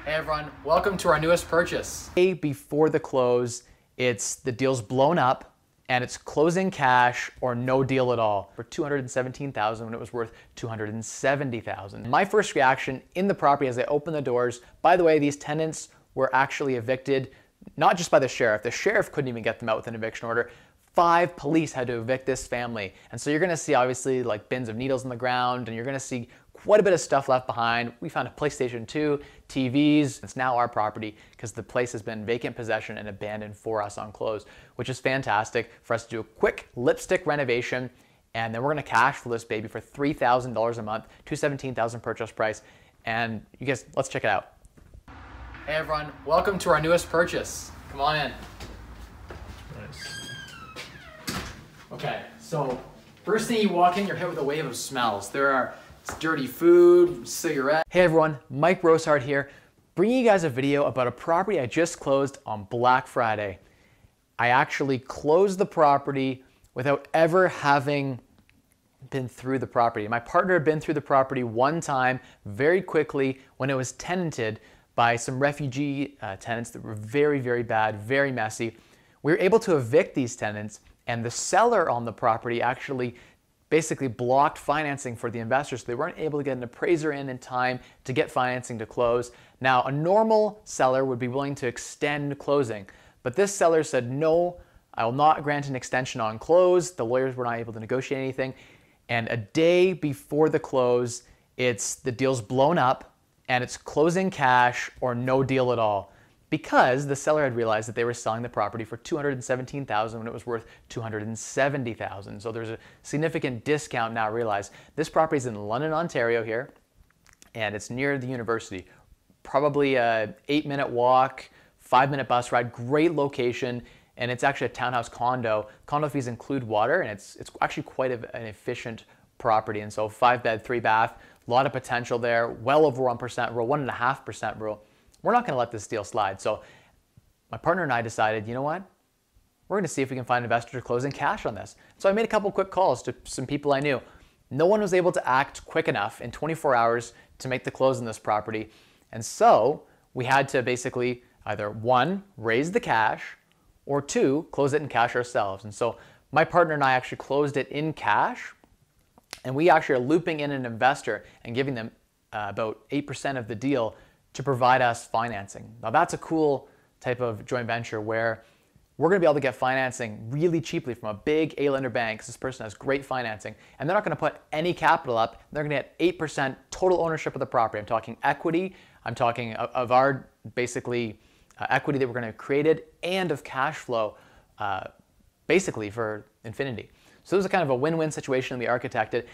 Hey everyone, welcome to our newest purchase. Before the close, the deal's blown up and it's closing cash or no deal at all for $217,000 when it was worth $270,000. My first reaction in the property as I opened the doors, by the way, these tenants were actually evicted, not just by the sheriff. The sheriff couldn't even get them out with an eviction order. 5 police had to evict this family. And so you're gonna see obviously like bins of needles on the ground, and you're gonna see quite a bit of stuff left behind. We found a PlayStation 2, TVs. It's now our property because the place has been vacant possession and abandoned for us on close, which is fantastic for us to do a quick lipstick renovation. And then we're gonna cash for this baby for $3,000 a month, $217,000 purchase price. And you guys, let's check it out. Hey everyone, welcome to our newest purchase. Come on in. Nice. Okay, so first thing you walk in, you're hit with a wave of smells. There are dirty food, cigarette. Hey everyone, Mike Rosehart here, bringing you guys a video about a property I just closed on Black Friday. I actually closed the property without ever having been through the property. My partner had been through the property one time very quickly when it was tenanted by some refugee tenants that were very, very bad, very messy. We were able to evict these tenants, and the seller on the property actually basically blocked financing for the investors, so they weren't able to get an appraiser in time to get financing to close. Now, a normal seller would be willing to extend closing, but this seller said, no, I will not grant an extension on close. The lawyers were not able to negotiate anything. And a day before the close, the deal's blown up and it's closing cash or no deal at all, because the seller had realized that they were selling the property for $217,000 when it was worth $270,000. So there's a significant discount now realized. This property is in London, Ontario here, and it's near the university. Probably a 8-minute walk, 5-minute bus ride, great location, and it's actually a townhouse condo. Condo fees include water, and it's actually quite an efficient property. And so 5-bed, 3-bath, a lot of potential there, well over 1% rule, 1.5% rule. We're not going to let this deal slide. So my partner and I decided, you know what? We're going to see if we can find investors closing cash on this. So I made a couple quick calls to some people I knew. No one was able to act quick enough in 24 hours to make the close on this property. And so we had to basically either 1, raise the cash, or 2, close it in cash ourselves. And so my partner and I actually closed it in cash, and we actually are looping in an investor and giving them about 8% of the deal to provide us financing. Now that's a cool type of joint venture where we're gonna be able to get financing really cheaply from a big A-lender bank. This person has great financing, and they're not gonna put any capital up. They're gonna get 8% total ownership of the property. I'm talking equity, I'm talking of our basically equity that we're gonna have created, and of cash flow basically for infinity. So this is kind of a win-win situation we architected.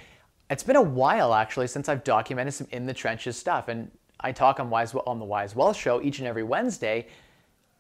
It's been a while actually since I've documented some in the trenches stuff, and I talk on the Wise Wealth show each and every Wednesday.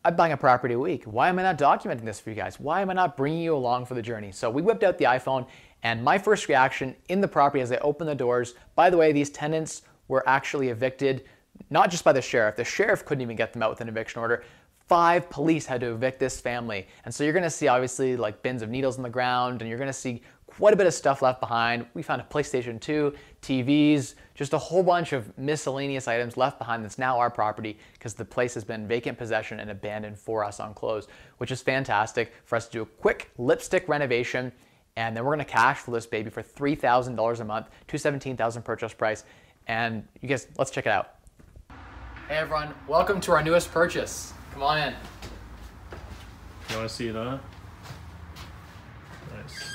I'm buying a property a week. Why am I not documenting this for you guys? Why am I not bringing you along for the journey? So we whipped out the iPhone, and my first reaction in the property as I opened the doors, by the way, these tenants were actually evicted, not just by the sheriff. The sheriff couldn't even get them out with an eviction order. 5 police had to evict this family. And so you're gonna see obviously like bins of needles on the ground, and you're gonna see quite a bit of stuff left behind. We found a PlayStation 2, TVs, just a whole bunch of miscellaneous items left behind that's now our property because the place has been vacant possession and abandoned for us on close, which is fantastic for us to do a quick lipstick renovation. And then we're gonna cash for this baby for $3,000 a month, $217,000 purchase price. And you guys, let's check it out. Hey everyone, welcome to our newest purchase. Come on in. You want to see it, huh? Nice.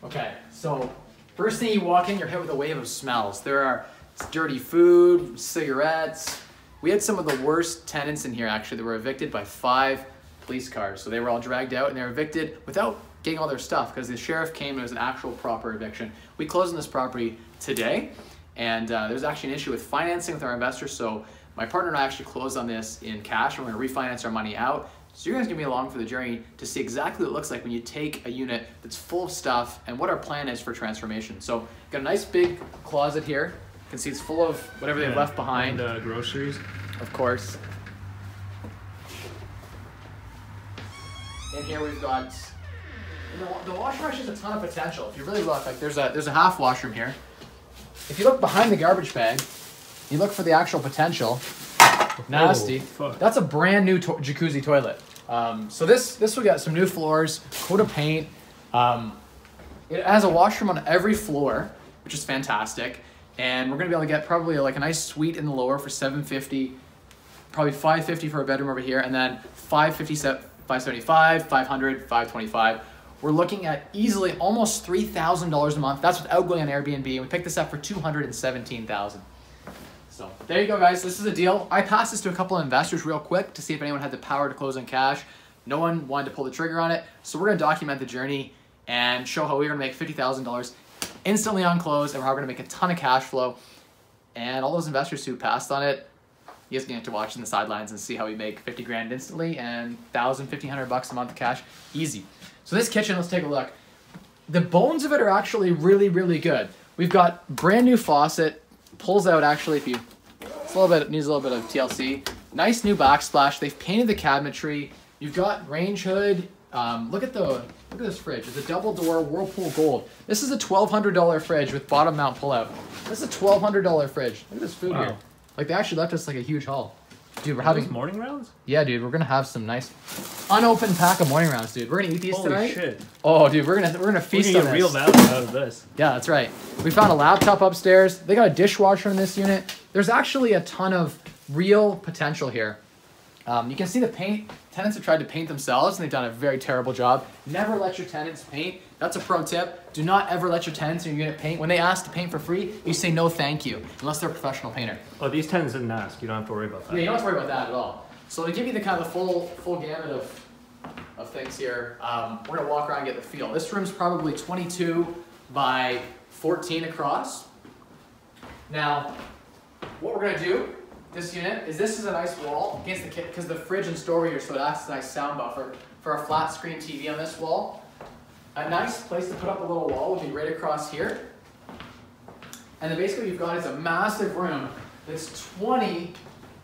Okay, so first thing you walk in, you're hit with a wave of smells. There are dirty food, cigarettes. We had some of the worst tenants in here actually that were evicted by 5 police cars. So they were all dragged out and they were evicted without getting all their stuff because the sheriff came and it was an actual proper eviction. We closed on this property today, and there's actually an issue with financing with our investors. So my partner and I actually closed on this in cash, and we're gonna refinance our money out. So you guys can be along for the journey to see exactly what it looks like when you take a unit that's full of stuff and what our plan is for transformation. So got a nice big closet here. You can see it's full of whatever they've left behind. And groceries. Of course. In here we've got, the washroom actually has a ton of potential. If you really look, like there's a half washroom here. If you look behind the garbage bag, You look for the actual potential. Nasty. Oh, that's a brand new jacuzzi toilet. So this will get some new floors, coat of paint. It has a washroom on every floor, which is fantastic. And we're gonna be able to get probably like a nice suite in the lower for $750, probably $550 for a bedroom over here, and then $575, $500, $525. We're looking at easily almost $3,000 a month. That's without going on Airbnb. And we picked this up for $217,000. So there you go, guys. This is a deal. I passed this to a couple of investors real quick to see if anyone had the power to close on cash. No one wanted to pull the trigger on it. So we're gonna document the journey and show how we're gonna make $50,000 instantly on close, and how we're gonna make a ton of cash flow. And all those investors who passed on it, you guys get to watch in the sidelines and see how we make 50 grand instantly and $1,000, $1,500 a month of cash, easy. So this kitchen, let's take a look. The bones of it are actually really, really good. We've got brand new faucet, pulls out actually if you, it's a little bit, needs a little bit of TLC. Nice new backsplash. They've painted the cabinetry. You've got range hood. Look at this fridge. It's a double door Whirlpool Gold. This is a $1,200 fridge with bottom mount pullout. This is a $1,200 fridge. Look at this food here. Like they actually left us like a huge haul. Dude, we're having morning rounds? Yeah, dude, we're gonna have some nice unopened pack of morning rounds, dude. We're gonna eat these Holy tonight. Shit. Oh, dude, we're gonna feast on this. Real value out of this. Yeah, that's right. We found a laptop upstairs. They got a dishwasher in this unit. There's actually a ton of real potential here. You can see the paint. Tenants have tried to paint themselves and they've done a very terrible job. Never let your tenants paint. That's a pro tip. Do not ever let your tenants in your unit paint. When they ask to paint for free, you say no thank you, unless they're a professional painter. Oh, these tenants didn't ask. You don't have to worry about that. Yeah, you don't have to worry about that at all. So to give you the kind of full gamut of things here, we're gonna walk around and get the feel. This room's probably 22 by 14 across. Now, what we're gonna do, this unit, this is a nice wall against the kit, because the fridge and store here, so it acts as a nice sound buffer for a flat screen TV on this wall. A nice place to put up a little wall would be right across here. And then basically what you've got is a massive room that's 20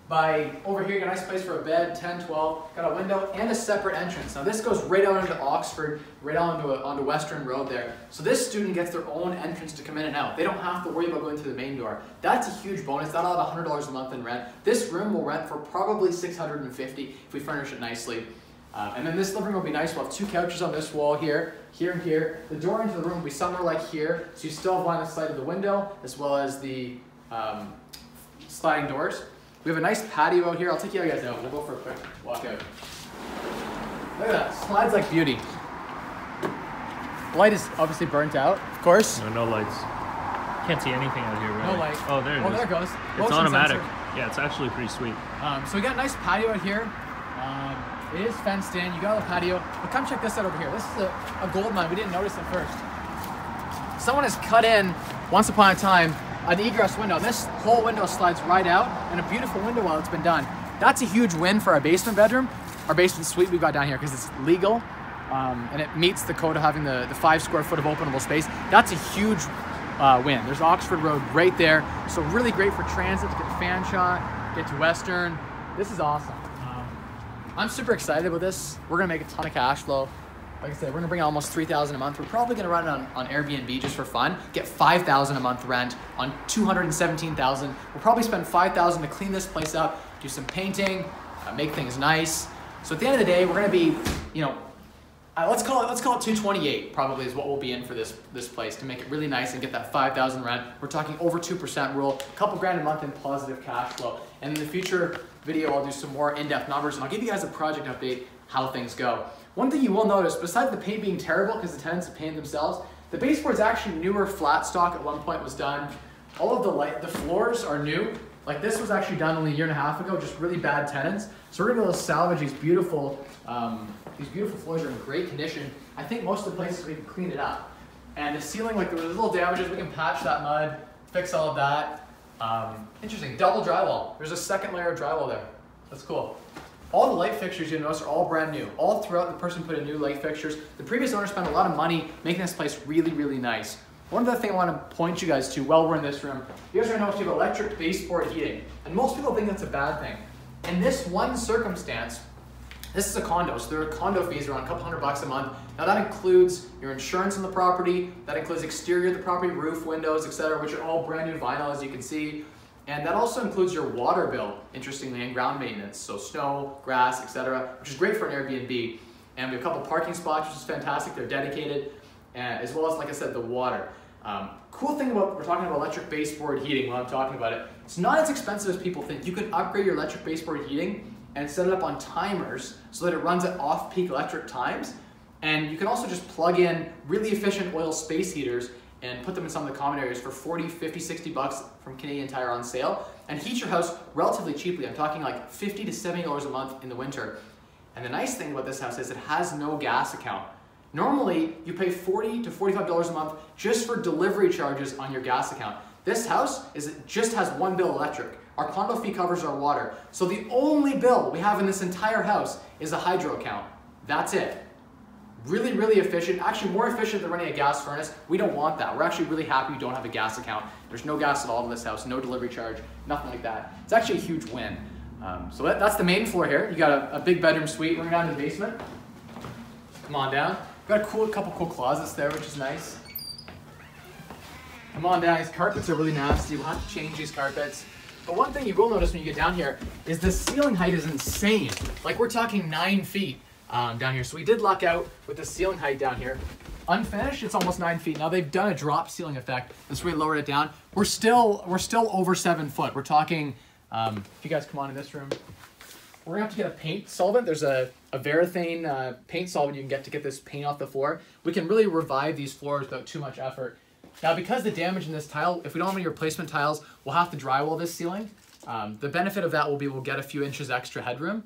by, over here you got a nice place for a bed, 10, 12, got a window and a separate entrance. Now this goes right out into Oxford, right out onto Western Road there. So this student gets their own entrance to come in and out. They don't have to worry about going through the main door. That's a huge bonus. That'll have $100 a month in rent. This room will rent for probably $650 if we furnish it nicely. And then this living room will be nice. We'll have 2 couches on this wall here, here and here. The door into the room will be somewhere like here, so you still have line of sight of the window as well as the sliding doors. We have a nice patio out here. I'll take you guys out. We'll go for a quick walk out. Look at that. Slides like beauty. Light is obviously burnt out, of course. No lights. Can't see anything out here, right? No light. Oh, there it is. Oh, there it goes. It's Motion automatic. sensor. Yeah, it's actually pretty sweet. So we got a nice patio out here. It is fenced in. You got a patio. But come check this out over here. This is a gold mine. We didn't notice it first. Someone has cut in, once upon a time, an egress window. This whole window slides right out, and a beautiful window while it's been done. That's a huge win for our basement bedroom, our basement suite we've got down here, because it's legal, and it meets the code of having the 5 square foot of openable space. That's a huge win. There's Oxford Road right there, so really great for transit to get the fan shot, get to Western. This is awesome. I'm super excited about this. We're gonna make a ton of cash flow. Like I said, we're gonna bring in almost $3,000 a month. We're probably gonna run it on Airbnb just for fun. Get $5,000 a month rent on $217,000. We'll probably spend $5,000 to clean this place up, do some painting, make things nice. So at the end of the day, we're gonna be, you know, let's call it 228 probably is what we'll be in for this place to make it really nice and get that 5,000 rent. We're talking over 2% rule, a couple grand a month in positive cash flow. And in the future video, I'll do some more in-depth numbers and I'll give you guys a project update, how things go. One thing you will notice, besides the paint being terrible because the tenants have painted themselves, the baseboard's actually newer flat stock. At one point was done. All of the floors are new. Like this was actually done only a year and a half ago, just really bad tenants. So we're gonna be able to salvage these beautiful floors are in great condition. I think most of the places we can clean it up. And the ceiling, like there was little damages, we can patch that mud, fix all of that. Interesting, double drywall. There's a second layer of drywall there. That's cool. All the light fixtures you notice are all brand new. All throughout, the person put in new light fixtures. The previous owner spent a lot of money making this place really, really nice. One other thing I want to point you guys to while we're in this room, you guys are going to notice you have electric baseboard heating. And most people think that's a bad thing. In this one circumstance, this is a condo, so there are condo fees around a couple $100 a month. Now that includes your insurance on the property, that includes exterior of the property, roof, windows, etc., which are all brand new vinyl as you can see. And that also includes your water bill, interestingly, and ground maintenance. So snow, grass, etc., which is great for an Airbnb. And we have a couple parking spots, which is fantastic. They're dedicated, as well as, like I said, the water. Cool thing about, we're talking about electric baseboard heating while I'm talking about it. It's not as expensive as people think. You can upgrade your electric baseboard heating and set it up on timers so that it runs at off-peak electric times. And you can also just plug in really efficient oil space heaters and put them in some of the common areas for 40, 50, 60 bucks from Canadian Tire on sale, and heat your house relatively cheaply. I'm talking like $50 to $70 a month in the winter. And the nice thing about this house is it has no gas account. Normally, you pay $40 to $45 a month just for delivery charges on your gas account. This house just has one bill electric. Our condo fee covers our water. So the only bill we have in this entire house is a hydro account. That's it. Really, really efficient, actually more efficient than running a gas furnace. We don't want that. We're actually really happy you don't have a gas account. There's no gas at all in this house, no delivery charge, nothing like that. It's actually a huge win. So that's the main floor here. You got a big bedroom suite. We're going down to the basement. Come on down. Got a couple cool closets there, which is nice. Come on down. These carpets are really nasty. We'll have to change these carpets. But one thing you will notice when you get down here is the ceiling height is insane. Like we're talking 9 feet. Down here. So we did luck out with the ceiling height down here. Unfinished, it's almost 9 feet. Now they've done a drop ceiling effect. This way we lowered it down. We're still over 7 foot. We're talking, if you guys come on in this room, we're gonna have to get a paint solvent. There's a Varathane paint solvent you can get to get this paint off the floor. We can really revive these floors without too much effort. Now because the damage in this tile, if we don't have any replacement tiles, we'll have to drywall this ceiling. The benefit of that will be we'll get a few inches extra headroom.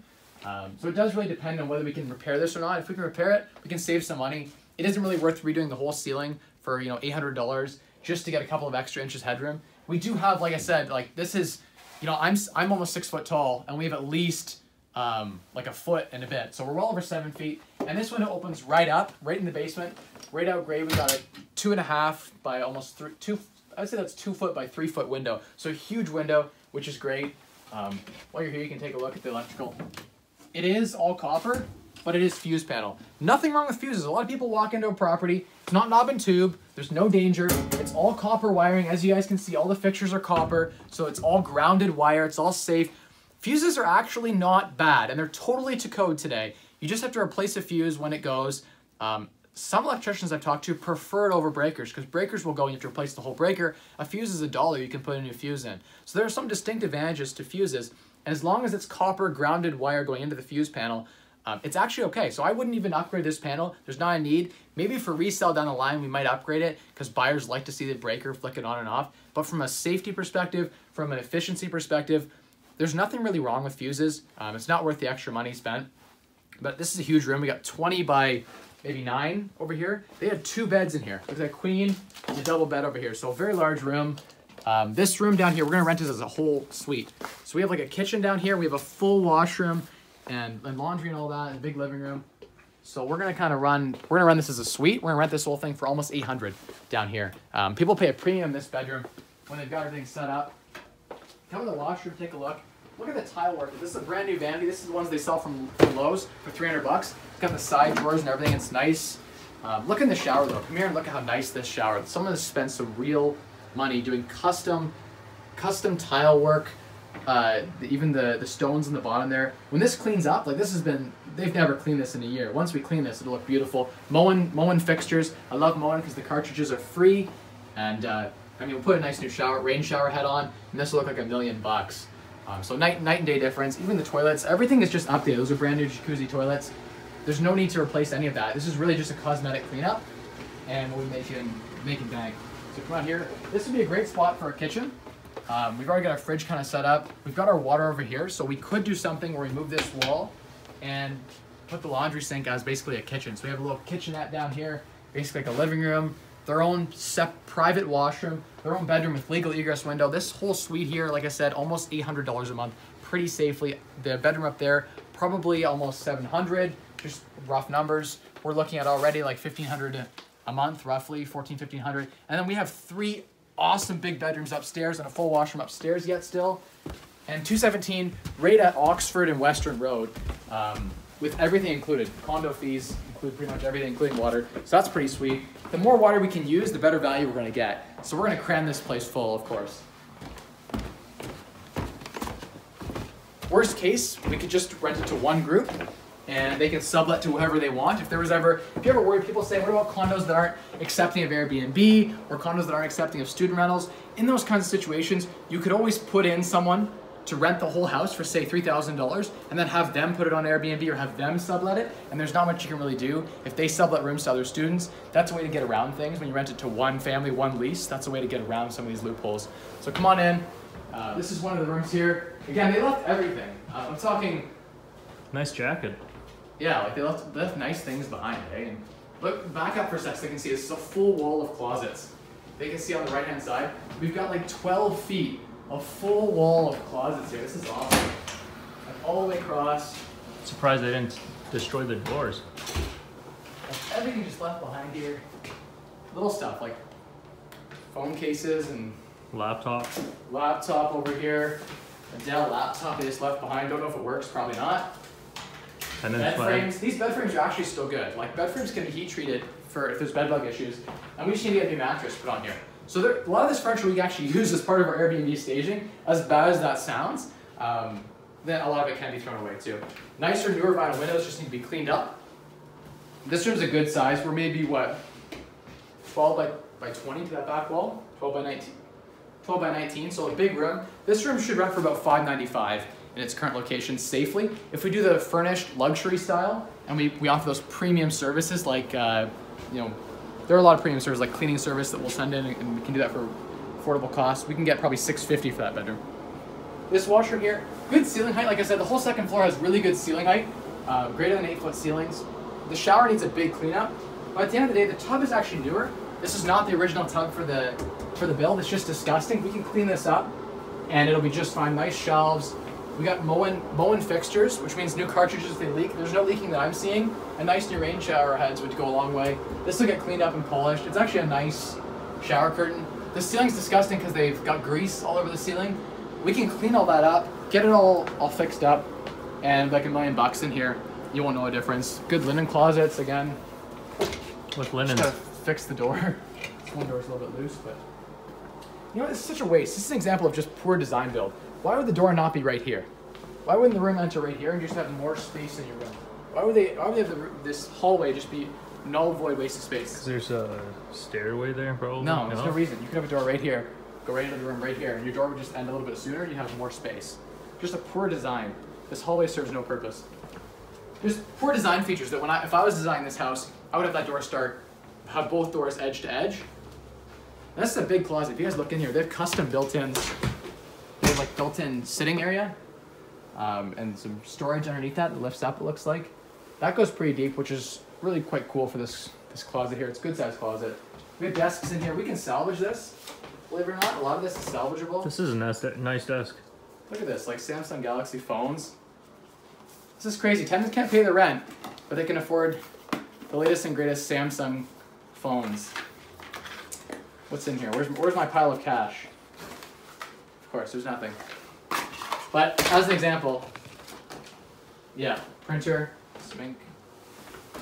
So it does really depend on whether we can repair this or not. If we can repair it, we can save some money. It isn't really worth redoing the whole ceiling for $800 just to get a couple of extra inches headroom. We do have, like I said, like this is, I'm almost 6 foot tall, and we have at least like a foot and a bit. So we're well over 7 feet, and this window opens right up, right in the basement, right out grade. We got a 2.5 by almost 2. I'd say that's 2 foot by 3 foot window. So a huge window, which is great. While you're here, you can take a look at the electrical. It is all copper, but it is fuse panel. Nothing wrong with fuses. A lot of people walk into a property, it's not knob and tube, there's no danger. It's all copper wiring. As you guys can see, all the fixtures are copper, so it's all grounded wire, it's all safe. Fuses are actually not bad, and they're totally to code today. You just have to replace a fuse when it goes. Some electricians I've talked to prefer it over breakers, because breakers will go and you have to replace the whole breaker. A fuse is $1, you can put a new fuse in. So there are some distinct advantages to fuses. And as long as it's copper grounded wire going into the fuse panel, it's actually okay. So I wouldn't even upgrade this panel. There's not a need. Maybe for resale down the line, we might upgrade it because buyers like to see the breaker flick it on and off. But from a safety perspective, from an efficiency perspective, there's nothing really wrong with fuses. It's not worth the extra money spent. But this is a huge room. We got 20 by maybe 9 over here. They had 2 beds in here. Look at that queen and a double bed over here. So a very large room. This room down here, we're gonna rent this as a whole suite. So we have like a kitchen down here, we have a full washroom and laundry and all that, and a big living room. So we're gonna run this as a suite. We're gonna rent this whole thing for almost $800 down here. People pay a premium in this bedroom when they've got everything set up. Come in the washroom, take a look. Look at the tile work. This is a brand new vanity. This is the ones they sell from Lowe's for 300 bucks. It's got the side drawers and everything, it's nice. Look in the shower though. Come here and look at how nice this shower. Someone has spent some real money doing custom tile work, even the stones in the bottom there. When this cleans up, like they've never cleaned this in a year. Once we clean this, it'll look beautiful. Mowing fixtures. I love mowing because the cartridges are free, and we'll put a nice new rain shower head on, and this will look like $1 million. So night and day difference. Even the toilets, everything is just updated. Those are brand new jacuzzi toilets. There's no need to replace any of that. This is really just a cosmetic cleanup, and we'll make it bank. So come out here. This would be a great spot for a kitchen. We've already got our fridge kind of set up. We've got our water over here, so we could do something where we move this wall and put the laundry sink as basically a kitchen. So we have a little kitchenette down here, basically like a living room, their own private washroom, their own bedroom with legal egress window. This whole suite here, like I said, almost $800 a month, pretty safely. The bedroom up there, probably almost $700, just rough numbers. We're looking at already like $1,500 a month, roughly, $1,400, $1,500. And then we have 3 awesome big bedrooms upstairs and a full washroom upstairs yet still. And 217 right at Oxford and Western Road, with everything included. Condo fees include pretty much everything, including water. So that's pretty sweet. The more water we can use, the better value we're gonna get. So we're gonna cram this place full, of course. Worst case, we could just rent it to one group and they can sublet to whoever they want. If you ever worry, people say, what about condos that aren't accepting of Airbnb or condos that aren't accepting of student rentals? In those kinds of situations, you could always put in someone to rent the whole house for say $3,000 and then have them put it on Airbnb or have them sublet it, and there's not much you can really do. If they sublet rooms to other students, that's a way to get around things. When you rent it to one family, one lease, that's a way to get around some of these loopholes. So come on in. This is one of the rooms here. Again, they left everything. I'm talking... Nice jacket. Yeah, like they left nice things behind, eh? And look, back up for a sec so they can see this is a full wall of closets. They can see on the right-hand side, we've got like 12 feet of full wall of closets here. This is awesome. Like all the way across. Surprised they didn't destroy the doors. Like everything just left behind here. Little stuff like phone cases and Laptop over here. A Dell laptop they just left behind. Don't know if it works, probably not. And then Bed frames. These bed frames are actually still good. Like bed frames can be heat treated for if there's bed bug issues. And we just need to get a new mattress put on here. So there, a lot of this furniture we can actually use as part of our Airbnb staging. As bad as that sounds, then a lot of it can be thrown away too. Nicer, newer vinyl windows just need to be cleaned up. This room's a good size. We're maybe what, 12 by 20 to that back wall, 12 by 19. 12 by 19, so a big room. This room should rent for about $595 in its current location safely. If we do the furnished luxury style and we offer those premium services like, there are a lot of premium services like cleaning service that we'll send in, and we can do that for affordable costs. We can get probably $650 for that bedroom. This washroom here, good ceiling height. Like I said, the whole second floor has really good ceiling height, greater than 8-foot ceilings. The shower needs a big cleanup, but at the end of the day, the tub is actually newer. This is not the original tub for the build. It's just disgusting. We can clean this up and it'll be just fine. Nice shelves. We got Moen fixtures, which means new cartridges if they leak. There's no leaking that I'm seeing. A nice new rain shower heads would go a long way. This will get cleaned up and polished. It's actually a nice shower curtain. The ceiling's disgusting because they've got grease all over the ceiling. We can clean all that up, get it all fixed up, and like $1 million in here, you won't know a difference. Good linen closets again. With linen. Just gotta fix the door. This one door's a little bit loose, but you know, it's such a waste. This is an example of just poor design build. Why would the door not be right here? Why wouldn't the room enter right here and just have more space in your room? Why would they have this hallway just be null void waste of space? Because there's a stairway there, probably. No, there's no reason. You could have a door right here, go right into the room right here, and your door would just end a little bit sooner and you have more space. Just a poor design. This hallway serves no purpose. There's poor design features that if I was designing this house, I would have that door have both doors edge to edge. And this is a big closet. If you guys look in here, they have custom built-ins. They have like built-in sitting area and some storage underneath that lifts up, it looks like. That goes pretty deep, which is really quite cool for this closet here. It's a good sized closet. We have desks in here. We can salvage this. Believe it or not, a lot of this is salvageable. This is a nice desk. Look at this, like Samsung Galaxy phones. This is crazy. Tenants can't pay the rent, but they can afford the latest and greatest Samsung phones. What's in here? Where's my pile of cash? Of course, there's nothing. But as an example, yeah, printer, Smink,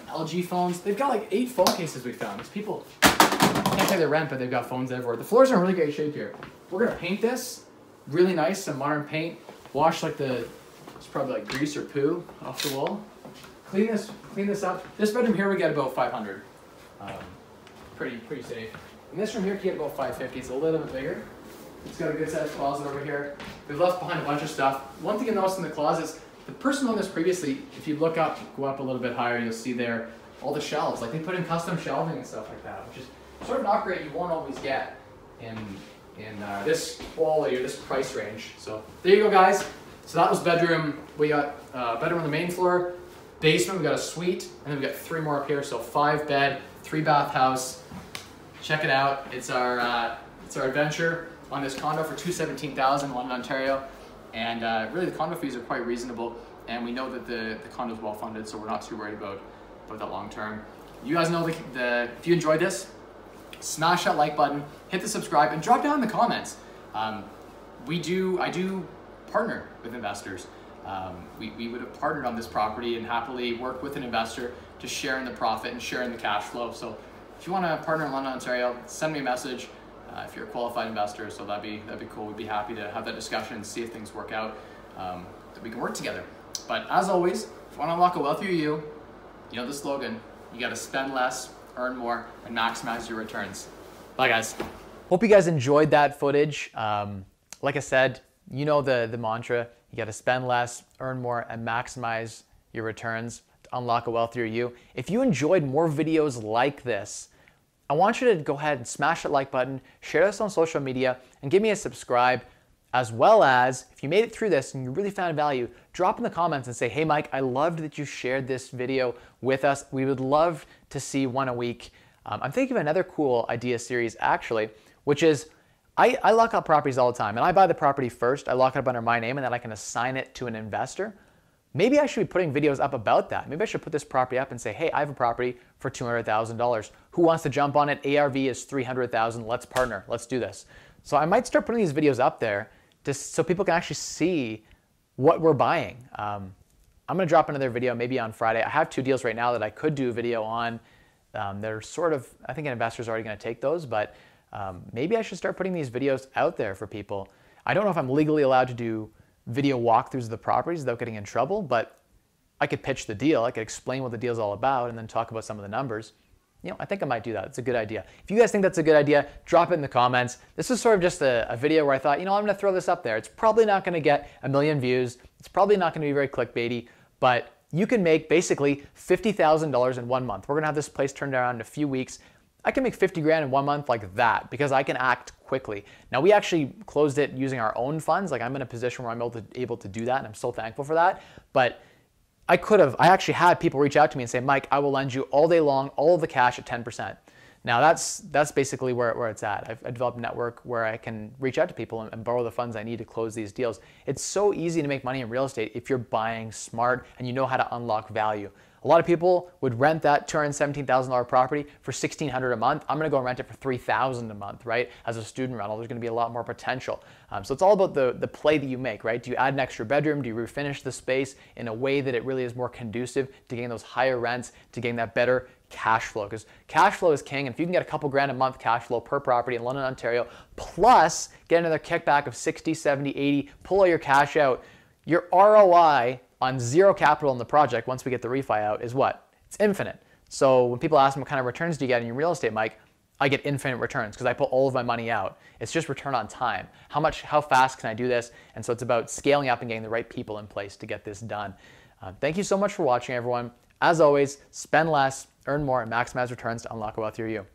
LG phones. They've got like 8 phone cases we found. These people can't pay their rent, but they've got phones everywhere. The floors are in really great shape here. We're gonna paint this really nice, some modern paint. Wash like it's probably like grease or poo off the wall. Clean this up. This bedroom here we get about 500. Pretty safe. And this room here you get about 550. It's a little bit bigger. It's got a good sized closet over here. We've left behind a bunch of stuff. One thing you'll notice in the closets, the person on this previously, if you go up a little bit higher, you'll see there all the shelves. Like they put in custom shelving and stuff like that, which is sort of an upgrade you won't always get in this quality or this price range. So there you go, guys. So that was bedroom. We got bedroom on the main floor, basement. We got a suite, and then we got 3 more up here. So 5-bed, 3-bath house. Check it out. It's our adventure on this condo for $217,000 in London, Ontario. And really the condo fees are quite reasonable. And we know that the condo is well funded, so we're not too worried about that long term. You guys know if you enjoyed this, smash that like button, hit the subscribe, and drop down in the comments. I do partner with investors. We would have partnered on this property and happily work with an investor to share in the profit and share in the cash flow. So if you want to partner in London, Ontario, send me a message if you're a qualified investor. So that'd be cool. We'd be happy to have that discussion and see if things work out. that we can work together. But as always, if you want to unlock a wealthier you, you know the slogan, you got to spend less, earn more, and maximize your returns. Bye, guys. Hope you guys enjoyed that footage. Like I said, you know the mantra, you got to spend less, earn more, and maximize your returns to unlock a wealthier you. If you enjoyed more videos like this, I want you to go ahead and smash that like button, share this on social media, and give me a subscribe. As well as, if you made it through this and you really found value, drop in the comments and say, hey Mike, I loved that you shared this video with us. We would love to see one a week. I'm thinking of another cool idea series actually, which is, I lock up properties all the time, and I buy the property first, I lock it up under my name, and then I can assign it to an investor. Maybe I should be putting videos up about that. Maybe I should put this property up and say, hey, I have a property for $200,000. Who wants to jump on it? ARV is $300,000. Let's partner. Let's do this. So I might start putting these videos up there just so people can actually see what we're buying. I'm gonna drop another video maybe on Friday. I have 2 deals right now that I could do a video on. They're sort of, I think an investor's already gonna take those, but maybe I should start putting these videos out there for people. I don't know if I'm legally allowed to do video walkthroughs of the properties without getting in trouble, but I could pitch the deal. I could explain what the deal's all about and then talk about some of the numbers. You know, I think I might do that. It's a good idea. If you guys think that's a good idea, drop it in the comments. This is sort of just a video where I thought, you know, I'm gonna throw this up there. It's probably not gonna get 1 million views. It's probably not gonna be very clickbaity, but you can make basically $50,000 in 1 month. We're gonna have this place turned around in a few weeks. I can make 50 grand in 1 month like that because I can act quickly. Now we actually closed it using our own funds. Like I'm in a position where I'm able to do that, and I'm so thankful for that. But I actually had people reach out to me and say, Mike, I will lend you all day long, all of the cash at 10%. Now that's basically where it's at. I've developed a network where I can reach out to people and borrow the funds I need to close these deals. It's so easy to make money in real estate if you're buying smart and you know how to unlock value. A lot of people would rent that $217,000 property for $1,600 a month. I'm gonna go and rent it for $3,000 a month, right? As a student rental, there's gonna be a lot more potential. So it's all about the play that you make, right? Do you add an extra bedroom? Do you refinish the space in a way that it really is more conducive to getting those higher rents, to getting that better cash flow? Because cash flow is king, and if you can get a couple grand a month cash flow per property in London, Ontario, plus get another kickback of 60, 70, 80, pull all your cash out, your ROI on zero capital in the project once we get the refi out is what? It's infinite. So when people ask me what kind of returns do you get in your real estate, Mike, I get infinite returns because I put all of my money out. It's just return on time. How fast can I do this? And so it's about scaling up and getting the right people in place to get this done. Thank you so much for watching, everyone. As always, spend less, earn more, and maximize returns to unlock a wealthier you.